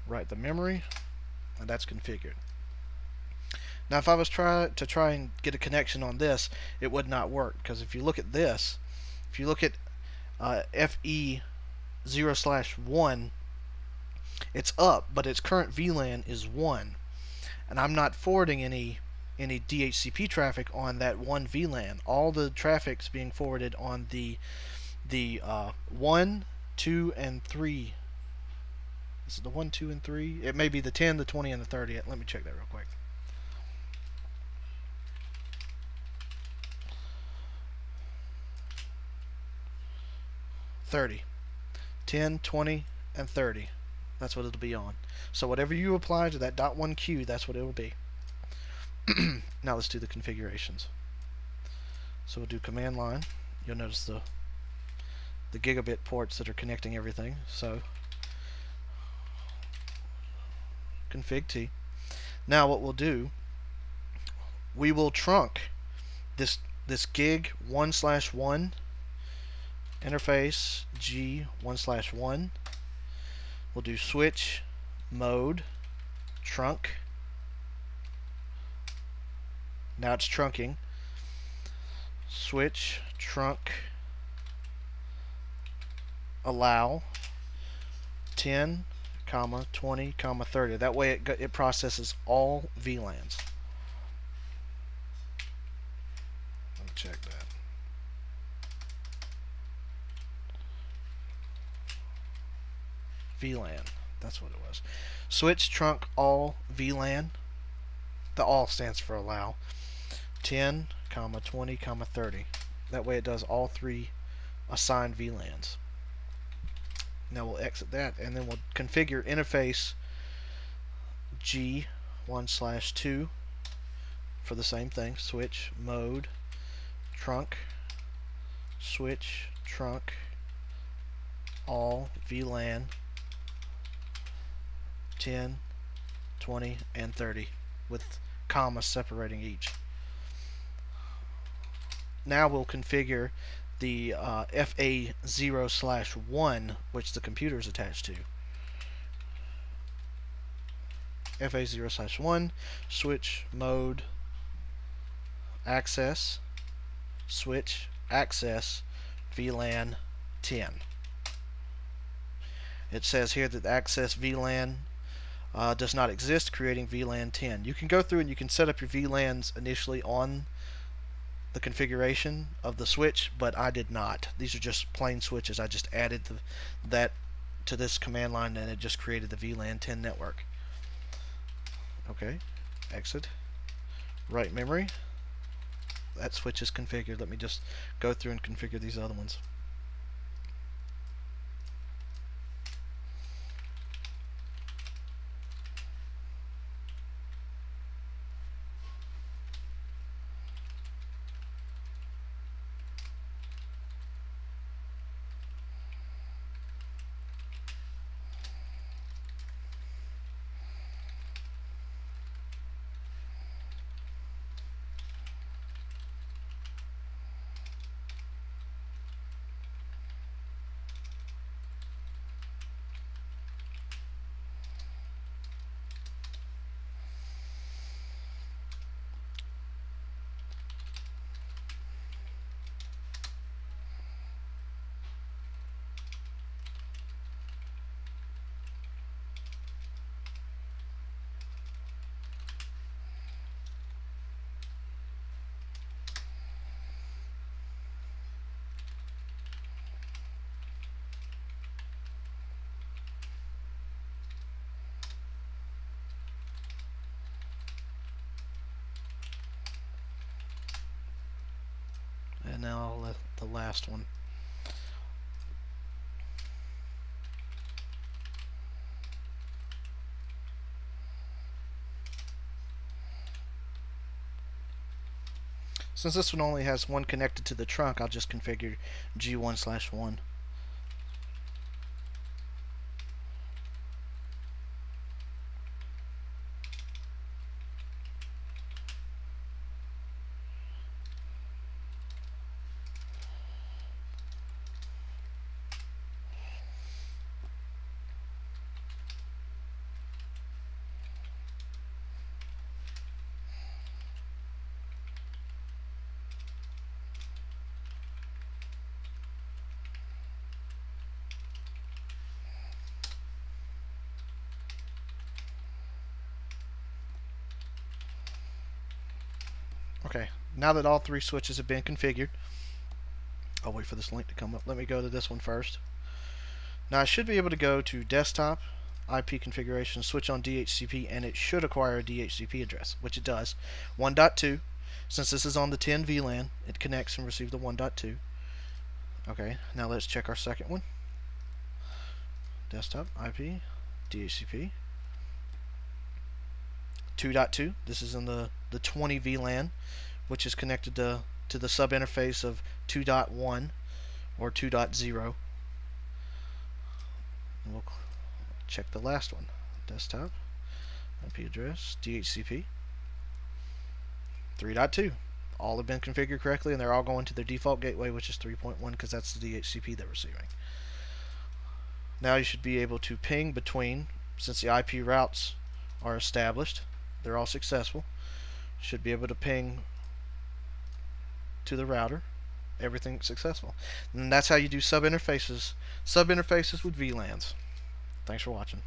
write the memory, and that's configured. Now if I was to try and get a connection on this, it would not work, because if you look at this, if you look at FE 0/1, it's up, but its current VLAN is 1, and I'm not forwarding any DHCP traffic on that one VLAN. All the traffic's being forwarded on the 1, 2, and 3. Is it the 1, 2, and 3? It may be the 10, the 20, and the 30. Let me check that real quick. 30. 10, 20, and 30. That's what it'll be on. So whatever you apply to that .1 queue, that's what it will be. Now let's do the configurations. So we'll do command line. You'll notice the gigabit ports that are connecting everything. So config T. Now what we'll do, we will trunk this gig 1/1 interface G 1/1. We'll do switch mode trunk. Now it's trunking. Switch trunk allow 10, 20, 30. That way it processes all VLANs. Let me check that. VLAN, that's what it was. Switch trunk all VLAN. The all stands for allow. 10, 20, 30. That way it does all three assigned VLANs. Now we'll exit that, and then we'll configure interface G 1/2 for the same thing. Switch mode trunk switch trunk all VLAN 10, 20, and 30 with commas separating each. Now we'll configure the FA 0/1, which the computer is attached to. FA 0/1 switch mode access switch access VLAN 10. It says here that the access VLAN does not exist, creating VLAN 10. You can go through and you can set up your VLANs initially on the configuration of the switch, but I did not. These are just plain switches. I just added that to this command line, and it just created the VLAN 10 network. Okay, exit. Write memory. That switch is configured. Let me just go through and configure these other ones. And now I'll let the last one. Since this one only has one connected to the trunk, I'll just configure G1/1. Okay, now that all three switches have been configured, I'll wait for this link to come up. Let me go to this one first. Now I should be able to go to desktop, IP configuration, switch on DHCP, and it should acquire a DHCP address, which it does. 1.2. Since this is on the 10 VLAN, it connects and receives the 1.2. Okay, now let's check our second one. Desktop, IP, DHCP. 2.2. This is in the 20 VLAN, which is connected to the subinterface of 2.1 or 2.0. And we'll check the last one. Desktop, IP address, DHCP. 3.2. All have been configured correctly, and they're all going to their default gateway, which is 3.1, because that's the DHCP they're receiving. Now you should be able to ping between, since the IP routes are established, they're all successful. Should be able to ping to the router. Everything's successful. And that's how you do subinterfaces with VLANs. Thanks for watching.